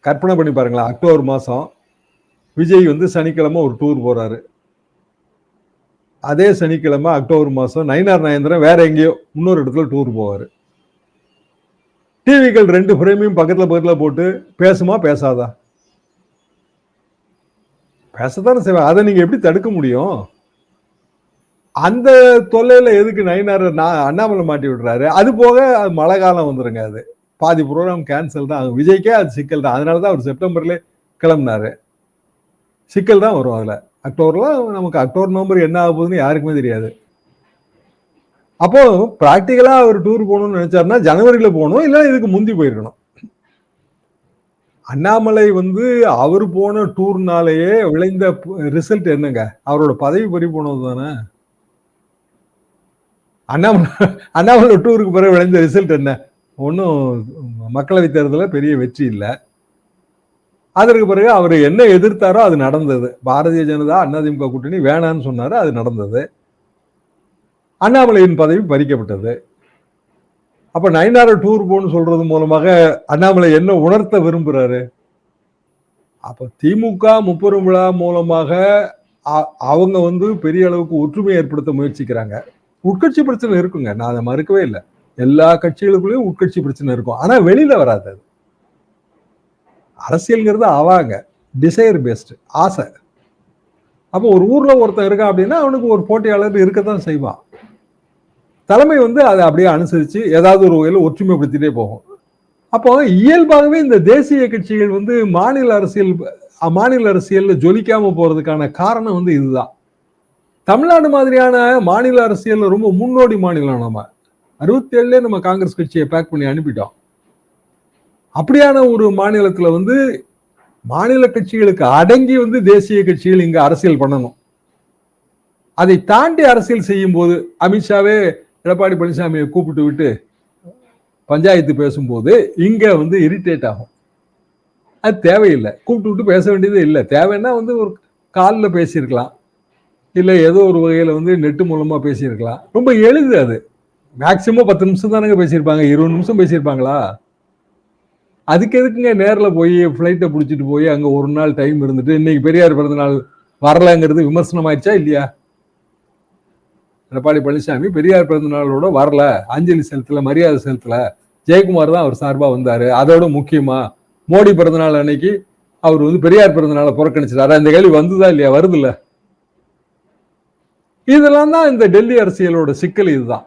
கற்பனை பண்ணி பாருங்களேன், அக்டோபர் மாசம் விஜய் வந்து சனிக்கிழமை ஒரு டூர் போறாரு. அதே சனிக்கிழமை அக்டோபர் மாசம் நயினார் நாகேந்திரன் வேற எங்கேயோ இன்னொரு இடத்துல டூர் போவாரு. டிவிக்கள் 2 ஃப்ரேமையும் பக்கத்துல போட்டு பேசுமா பேசாதா? பேசத்தானே செய்வேன். அதை நீங்க எப்படி தடுக்க முடியும்? அந்த தொல்லையில எதுக்கு நயினார் அண்ணாமலை மாட்டி விடுறாரு? அது போக மழை காலம் வந்துருங்க. அது பாதி ப்ரோக்ராம் கேன்சல் தான் ஆகும். விஜய்க்கே அது சிக்கல் தான். அதனாலதான் அவர் செப்டம்பர்ல கிளம்பினாரு. சிக்கல் தான் வரும் அதுல. அக்டோபர்ல நமக்கு அக்டோபர் நவம்பர் என்ன ஆக போகுதுன்னு யாருக்குமே தெரியாது. அப்போ பிராக்டிக்கலா அவர் டூர் போகணும்னு நினைச்சாருன்னா ஜனவரியில போகணும், இல்ல இதுக்கு முந்தி போயிருக்கணும். அண்ணாமலை வந்து அவர் போன டூர்னாலேயே விளைந்த ரிசல்ட் என்னங்க? அவரோட பதவி பறி போனது தானே. அண்ணாமலை டூருக்கு பிறகு விளைந்த ரிசல்ட் என்ன? ஒன்னும் மக்களவை தேர்தலில் பெரிய வெற்றி இல்லை. அதற்கு பிறகு அவர் என்ன எதிர்த்தாரோ அது நடந்தது. பாரதிய ஜனதா அதிமுக கூட்டணி வேணான்னு சொன்னாரு, அது நடந்தது. அண்ணாமலையின் பதவி பறிக்கப்பட்டது. அப்ப நயினார டூர் போன்னு சொல்றது மூலமாக அண்ணாமலை என்ன உணர்த்த விரும்புறாரு? அப்ப திமுக முப்பெரும் விழா மூலமாக அவங்க வந்து பெரிய அளவுக்கு ஒற்றுமை ஏற்படுத்த முயற்சிக்கிறாங்க. உட்கட்சி பிரச்சனை இருக்குங்க, நான் அதை மறுக்கவே இல்லை. எல்லா கட்சிகளுக்குள்ளேயும் உட்கட்சி பிரச்சனை இருக்கும். ஆனா வெளியில வராது. அது அரசியல்ங்கிறது ஆவாங்க, டிசைர் பேஸ்ட், ஆசை. அப்போ ஒரு ஊர்ல ஒருத்தன் இருக்கான் அப்படின்னா அவனுக்கு ஒரு போட்டியாளர் இருக்கத்தான் செய்வான். தலைமை வந்து அதை அப்படியே அனுசரிச்சு ஏதாவது ஒரு வகையில் ஒற்றுமைப்படுத்திட்டே போகும். அப்போ இயல்பாகவே இந்த தேசிய கட்சிகள் வந்து மாநில அரசியல் ஜொலிக்காம போறதுக்கான காரணம் வந்து இதுதான். தமிழ்நாடு மாதிரியான மாநில அரசியல் ரொம்ப முன்னோடி மாநிலம். நம்ம 67 நம்ம காங்கிரஸ் கட்சியை பேக் பண்ணி அனுப்பிட்டோம். அப்படியான ஒரு மாநிலத்துல வந்து மாநில கட்சிகளுக்கு அடங்கி வந்து தேசிய கட்சிகள் இங்க அரசியல் பண்ணணும். அதை தாண்டி அரசியல் செய்யும் போது அமித்ஷாவே எடப்பாடி பழனிசாமியை கூப்பிட்டு விட்டு பஞ்சாயத்து பேசும்போது இங்க வந்து இரிட்டேட் ஆகும். அது தேவையில்லை. கூப்பிட்டு விட்டு பேச வேண்டியது இல்லை. தேவைன்னா வந்து ஒரு காலில் பேசியிருக்கலாம், இல்லை ஏதோ ஒரு வகையில் வந்து நெட்டு மூலமா பேசியிருக்கலாம். ரொம்ப எளிது. அது மேக்சிமம் 10 நிமிஷம் தானங்க பேசியிருப்பாங்க, 20 நிமிஷம் பேசியிருப்பாங்களா? அதுக்கு எதுக்குங்க நேரில் போய் ஃப்ளைட்டை பிடிச்சிட்டு போய் அங்கே ஒரு நாள் டைம் இருந்துட்டு இன்னைக்கு பெரியார் பிறந்த நாள் வரலங்கிறது விமர்சனம் ஆயிடுச்சா இல்லையா? எடப்பாடி பழனிசாமி பெரியார் பிறந்த நாளோட வரல, அஞ்சலி செலுத்தல, மரியாதை செலுத்தல. ஜெயக்குமார் தான் அவர் சார்பா வந்தாரு. அதோட முக்கியமா மோடி பிறந்த நாள் அன்னைக்கு அவர் வந்து பெரியார் பிறந்த நாளை புறக்கணிச்சிட்டாரு. இந்த கேள்வி வந்துதா இல்லையா? வருது இல்ல. இதெல்லாம் தான் இந்த டெல்லி அரசியலோட சிக்கல். இதுதான்.